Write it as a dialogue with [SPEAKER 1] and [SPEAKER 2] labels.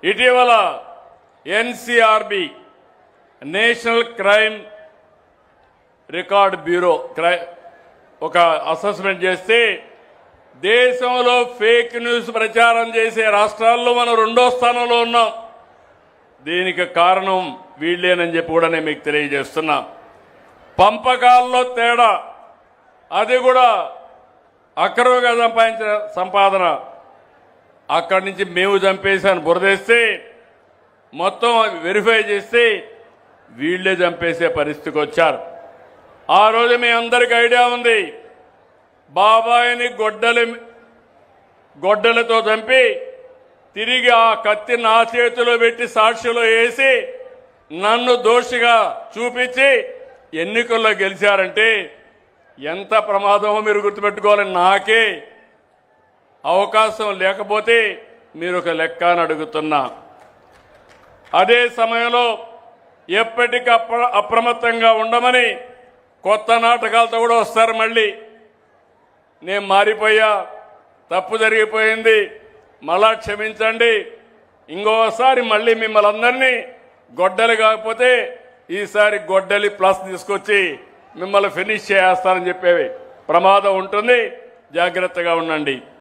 [SPEAKER 1] ఇటీవల NCRB national crime record bureau ఒక assessment చేస్తే దేశంలో ఫేక్ న్యూస్ ప్రచారం చేసే రాష్ట్రాల్లో మనం 2వ స్థానంలో ఉన్నాం. దీనికి కారణం వీళ్ళేనని చెప్పి కూడా నేను మీకు తెలియజేస్తున్నా. పంపకాల్లో తేడా, అది కూడా అక్రమంగా సంపాదించిన సంపాదన. అక్కడి నుంచి మేము చంపేశాను బురదేస్తే మొత్తం వెరిఫై చేస్తే వీళ్లే చంపేసే పరిస్థితికి వచ్చారు. ఆ రోజు మీ అందరికీ ఐడియా ఉంది. బాబాయిని గొడ్డలతో చంపి తిరిగి ఆ కత్తి నా చేతిలో పెట్టి సాక్షిలో వేసి నన్ను దోషిగా చూపించి ఎన్నికల్లో గెలిచారంటే ఎంత ప్రమాదమో మీరు గుర్తుపెట్టుకోవాలి. నాకే అవకాశం లేకపోతే మీరు ఒక లెక్క అని అడుగుతున్నా. అదే సమయంలో ఎప్పటికప్పుడు అప్రమత్తంగా ఉండమని కొత్త నాటకాలతో కూడా వస్తారు. మళ్ళీ నేను మారిపోయా, తప్పు జరిగిపోయింది, మళ్ళా క్షమించండి, ఇంకోసారి మళ్ళీ మిమ్మల్ని అందరినీ గొడ్డలి కాకపోతే ఈసారి గొడ్డలి ప్లస్ తీసుకొచ్చి మిమ్మల్ని ఫినిష్ చేస్తారని చెప్పేవి ప్రమాదం ఉంటుంది. జాగ్రత్తగా ఉండండి.